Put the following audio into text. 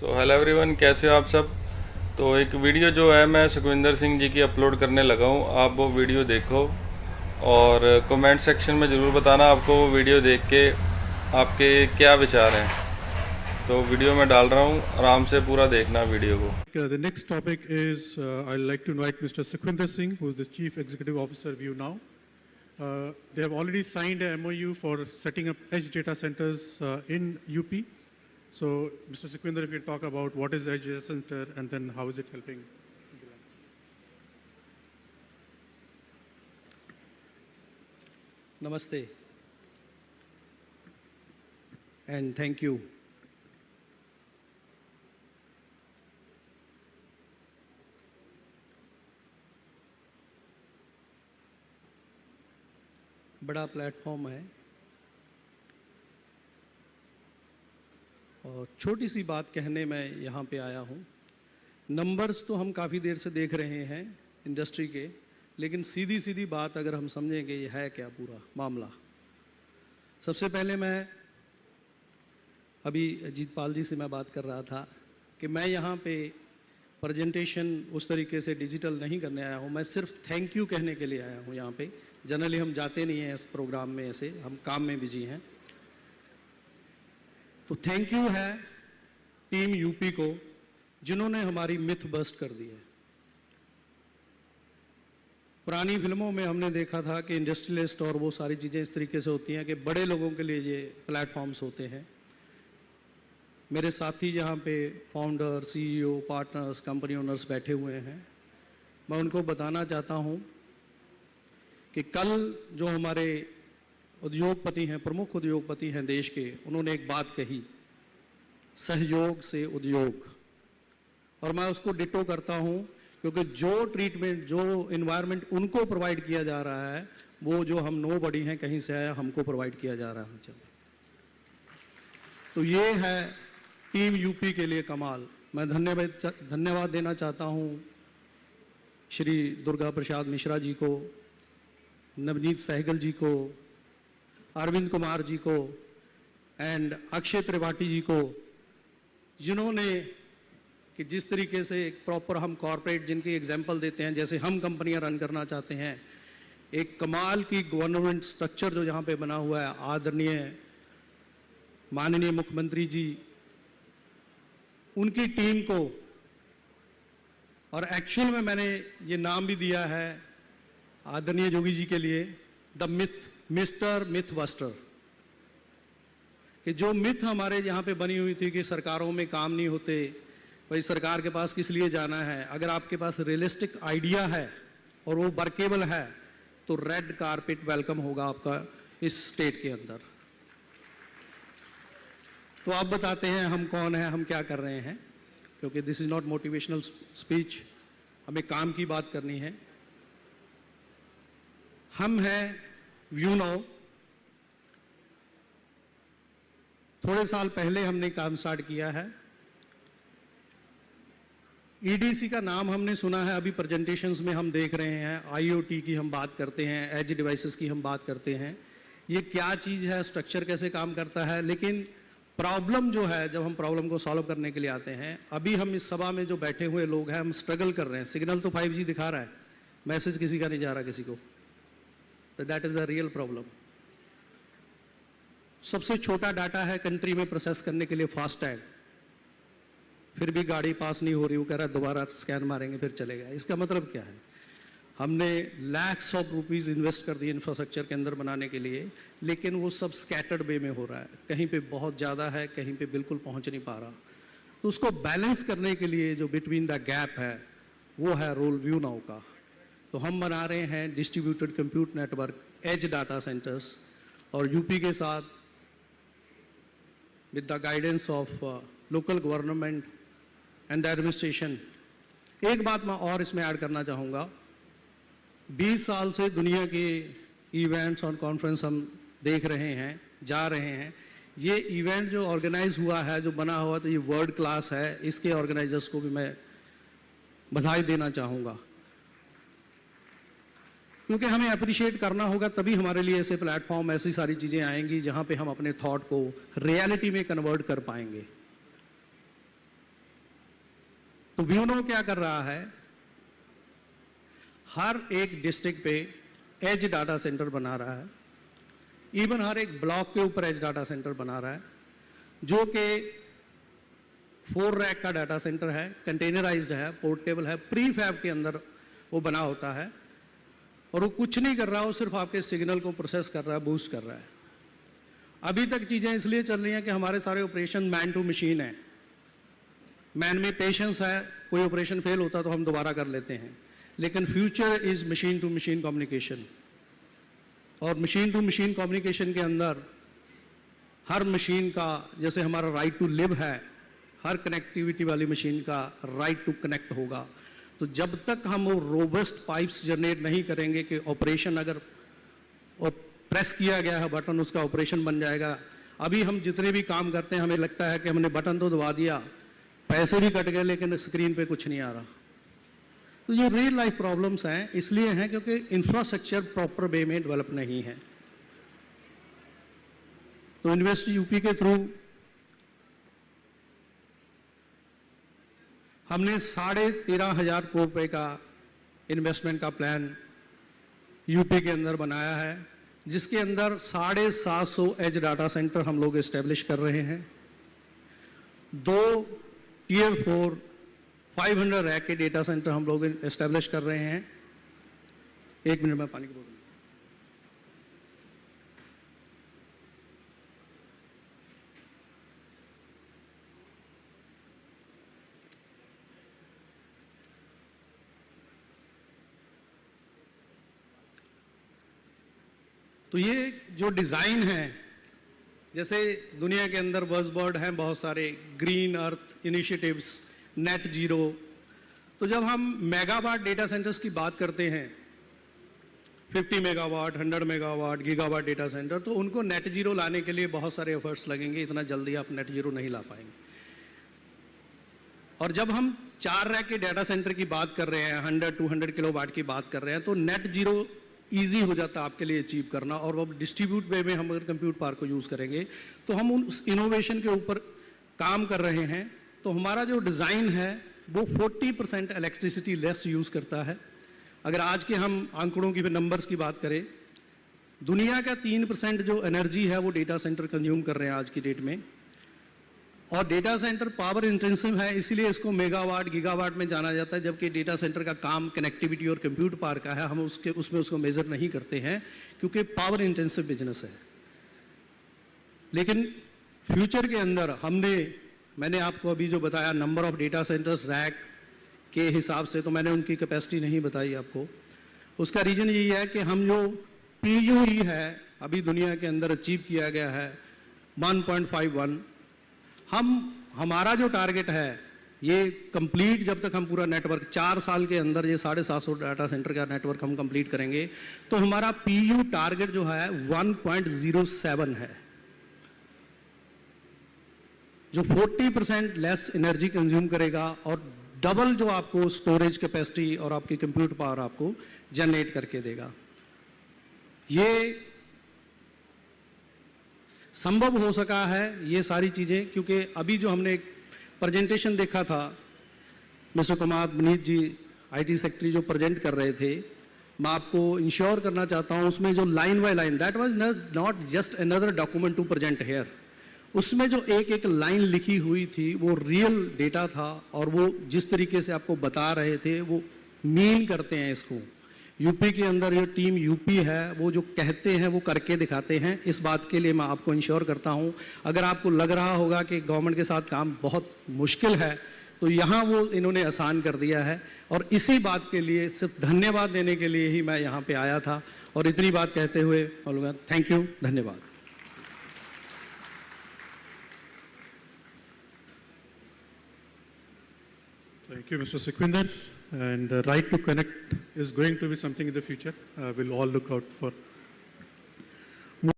So hello everyone, कैसे हो आप सब। तो एक वीडियो जो है मैं सुखविंदर सिंह जी की अपलोड करने लगा हूँ। आप वो वीडियो देखो और कमेंट सेक्शन में ज़रूर बताना आपको वो वीडियो देख के आपके क्या विचार हैं। तो वीडियो मैं डाल रहा हूँ, आराम से पूरा देखना वीडियो को। The next topic is I'd like to invite Mr. Sukhwinder Singh, who is the Chief Executive Officer View Now. They have already signed a MOU for setting up edge data centers in UP. So, Mr. Sukhwinder, if you talk about what is edge data center and then how is it helping. Namaste and thank you. बड़ा platform है और छोटी सी बात कहने में यहाँ पे आया हूँ। नंबर्स तो हम काफ़ी देर से देख रहे हैं इंडस्ट्री के, लेकिन सीधी सीधी बात अगर हम समझेंगे ये है क्या पूरा मामला। सबसे पहले मैं अभी अजीत पाल जी से मैं बात कर रहा था कि मैं यहाँ पे प्रेजेंटेशन उस तरीके से डिजिटल नहीं करने आया हूँ, मैं सिर्फ थैंक यू कहने के लिए आया हूँ यहाँ पे। जनरली हम जाते नहीं हैं इस प्रोग्राम में, ऐसे हम काम में बिजी हैं। तो थैंक यू है टीम यूपी को जिन्होंने हमारी मिथ बस्ट कर दी है। पुरानी फिल्मों में हमने देखा था कि इंडस्ट्रियलिस्ट और वो सारी चीज़ें इस तरीके से होती हैं कि बड़े लोगों के लिए ये प्लेटफॉर्म्स होते हैं। मेरे साथी यहाँ पे founder, CEO, partners, company owners बैठे हुए हैं। मैं उनको बताना चाहता हूँ कि कल जो हमारे उद्योगपति हैं, प्रमुख उद्योगपति हैं देश के, उन्होंने एक बात कही, सहयोग से उद्योग, और मैं उसको डिटो करता हूँ क्योंकि जो ट्रीटमेंट, जो इन्वायरमेंट उनको प्रोवाइड किया जा रहा है वो जो हम नो बडी हैं कहीं से आया हमको प्रोवाइड किया जा रहा है। तो ये है टीम यूपी के लिए कमाल। मैं धन्यवाद देना चाहता हूँ श्री दुर्गा प्रसाद मिश्रा जी को, नवनीत सहगल जी को, अरविंद कुमार जी को एंड अक्षय त्रिपाठी जी को, जिन्होंने कि जिस तरीके से एक प्रॉपर हम कॉरपोरेट जिनकी एग्जांपल देते हैं, जैसे हम कंपनियां रन करना चाहते हैं, एक कमाल की गवर्नमेंट स्ट्रक्चर जो यहाँ पे बना हुआ है, आदरणीय माननीय मुख्यमंत्री जी, उनकी टीम को, और एक्चुअल में मैंने ये नाम भी दिया है आदरणीय जोगी जी के लिए, द मिस्टर मिथ बस्टर, कि जो मिथ हमारे यहाँ पे बनी हुई थी कि सरकारों में काम नहीं होते, भाई सरकार के पास किस लिए जाना है। अगर आपके पास रियलिस्टिक आइडिया है और वो वर्केबल है तो रेड कारपेट वेलकम होगा आपका इस स्टेट के अंदर। तो आप बताते हैं हम कौन हैं, हम क्या कर रहे हैं, क्योंकि this is not motivational speech, हमें काम की बात करनी है। हम हैं व्यू नाउ। थोड़े साल पहले हमने काम स्टार्ट किया है। ईडीसी का नाम हमने सुना है, अभी प्रेजेंटेशंस में हम देख रहे हैं, आईओटी की हम बात करते हैं, एज डिवाइसेस की हम बात करते हैं। ये क्या चीज़ है, स्ट्रक्चर कैसे काम करता है, लेकिन प्रॉब्लम जो है, जब हम प्रॉब्लम को सॉल्व करने के लिए आते हैं, अभी हम इस सभा में जो बैठे हुए लोग हैं, हम स्ट्रगल कर रहे हैं। सिग्नल तो 5G दिखा रहा है, मैसेज किसी का नहीं जा रहा किसी को, तो that is the real problem. सबसे छोटा डाटा है कंट्री में प्रोसेस करने के लिए फास्टैग, फिर भी गाड़ी पास नहीं हो रही, वो कह रहा है दोबारा स्कैन मारेंगे फिर चलेगा। इसका मतलब क्या है? हमने लैक्स ऑफ रुपीस इन्वेस्ट कर दिए इंफ्रास्ट्रक्चर के अंदर बनाने के लिए, लेकिन वो सब स्कैटर्ड वे में हो रहा है, कहीं पे बहुत ज़्यादा है, कहीं पे बिल्कुल पहुंच नहीं पा रहा। तो उसको बैलेंस करने के लिए जो बिटवीन द गैप है वो है रोल व्यू नाउ का। तो हम बना रहे हैं distributed compute network, edge data centers, और यूपी के साथ with the guidance of local government and the administration. एक बात मैं और इसमें ऐड करना चाहूँगा, 20 साल से दुनिया के इवेंट्स और कॉन्फ्रेंस हम देख रहे हैं, जा रहे हैं। ये इवेंट जो ऑर्गेनाइज हुआ है, जो बना हुआ, तो ये वर्ल्ड क्लास है। इसके ऑर्गेनाइजर्स को भी मैं बधाई देना चाहूँगा, क्योंकि हमें अप्रिशिएट करना होगा, तभी हमारे लिए ऐसे प्लेटफॉर्म, ऐसी सारी चीज़ें आएंगी जहाँ पे हम अपने थॉट को रियलिटी में कन्वर्ट कर पाएंगे। तो व्यूनो क्या कर रहा है, हर एक डिस्ट्रिक्ट पे एज डाटा सेंटर बना रहा है, इवन हर एक ब्लॉक के ऊपर एज डाटा सेंटर बना रहा है, जो कि 4 रैक का डाटा सेंटर है, कंटेनराइज्ड है, पोर्टेबल है, प्री फैब के अंदर वो बना होता है, और वो कुछ नहीं कर रहा, वो सिर्फ आपके सिग्नल को प्रोसेस कर रहा है, बूस्ट कर रहा है। अभी तक चीज़ें इसलिए चल रही हैं कि हमारे सारे ऑपरेशन मैन टू मशीन है, मैन में पेशेंस है, कोई ऑपरेशन फेल होता तो हम दोबारा कर लेते हैं, लेकिन future is machine to machine communication. और मशीन टू मशीन कम्युनिकेशन के अंदर हर मशीन का, जैसे हमारा राइट टू लिव है, हर कनेक्टिविटी वाली मशीन का राइट टू कनेक्ट होगा। तो जब तक हम वो रोबस्ट पाइप्स जनरेट नहीं करेंगे कि ऑपरेशन अगर प्रेस किया गया है बटन, उसका ऑपरेशन बन जाएगा। अभी हम जितने भी काम करते हैं हमें लगता है कि हमने बटन तो दबा दिया, पैसे भी कट गए, लेकिन स्क्रीन पे कुछ नहीं आ रहा। तो ये रियल लाइफ प्रॉब्लम्स हैं, इसलिए हैं क्योंकि इंफ्रास्ट्रक्चर प्रॉपर वे में डेवलप नहीं है। तो इन्वेस्ट यूपी के थ्रू हमने 13,500 करोड़ रुपए का इन्वेस्टमेंट का प्लान यूपी के अंदर बनाया है, जिसके अंदर 750 एज डाटा सेंटर हम लोग इस्टेब्लिश कर रहे हैं, 2 Tier 4 500 रैक के डेटा सेंटर हम लोग इस्टेब्लिश कर रहे हैं। 1 मिनट में पानी की बोतल। तो ये जो डिज़ाइन है, जैसे दुनिया के अंदर बज़वर्ड हैं बहुत सारे, green earth initiatives, net zero. तो जब हम मेगावाट डेटा सेंटर्स की बात करते हैं, 50 megawatt, 100 megawatt, gigawatt data centre, तो उनको नेट जीरो लाने के लिए बहुत सारे एफर्ट्स लगेंगे, इतना जल्दी आप नेट जीरो नहीं ला पाएंगे। और जब हम 4 रैक के डेटा सेंटर की बात कर रहे हैं, 100-200 किलोवाट की बात कर रहे हैं, तो नेट जीरो ईजी हो जाता है आपके लिए अचीव करना। और वो डिस्ट्रीब्यूट वे में हम अगर कंप्यूट पावर को यूज़ करेंगे तो हम उस इनोवेशन के ऊपर काम कर रहे हैं। तो हमारा जो डिज़ाइन है वो 40% इलेक्ट्रिसिटी लेस यूज़ करता है। अगर आज के हम आंकड़ों की नंबर्स की बात करें, दुनिया का 3% जो एनर्जी है वो डेटा सेंटर कंज्यूम कर रहे हैं आज की डेट में। और डेटा सेंटर पावर इंटेंसिव है, इसीलिए इसको मेगावाट गीगावाट में जाना जाता है, जबकि डेटा सेंटर का काम कनेक्टिविटी और कंप्यूट पावर का है। हम उसमें उसको मेजर नहीं करते हैं क्योंकि पावर इंटेंसिव बिजनेस है। लेकिन फ्यूचर के अंदर मैंने आपको अभी जो बताया number of data centres rack के हिसाब से, तो मैंने उनकी कैपेसिटी नहीं बताई आपको। उसका रीज़न यही है कि हम जो PUE है अभी दुनिया के अंदर अचीव किया गया है 1.51, हमारा जो टारगेट है ये कंप्लीट, जब तक हम पूरा नेटवर्क 4 साल के अंदर ये 750 डाटा सेंटर का नेटवर्क हम कंप्लीट करेंगे, तो हमारा PU टारगेट जो है 1.07 है, जो 40% लेस एनर्जी कंज्यूम करेगा और डबल जो आपको स्टोरेज कैपेसिटी और आपकी कंप्यूट पावर आपको जनरेट करके देगा। ये संभव हो सका है ये सारी चीज़ें, क्योंकि अभी जो हमने एक प्रेजेंटेशन देखा था, mister Kumar Bineet ji IT secretary जो प्रेजेंट कर रहे थे, मैं आपको इंश्योर करना चाहता हूँ उसमें जो line by line, that was not just another document to present here, उसमें जो एक लाइन लिखी हुई थी वो रियल डेटा था, और वो जिस तरीके से आपको बता रहे थे वो मीन करते हैं इसको। यूपी के अंदर जो टीम यूपी है वो जो कहते हैं वो करके दिखाते हैं। इस बात के लिए मैं आपको इंश्योर करता हूं, अगर आपको लग रहा होगा कि गवर्नमेंट के साथ काम बहुत मुश्किल है, तो यहाँ वो इन्होंने आसान कर दिया है। और इसी बात के लिए सिर्फ धन्यवाद देने के लिए ही मैं यहाँ पे आया था, और इतनी बात कहते हुए बोलूँगा थैंक यू, धन्यवाद। Thank you, Mr. Sukhwinder. And right to connect is going to be something in the future. We'll all look out for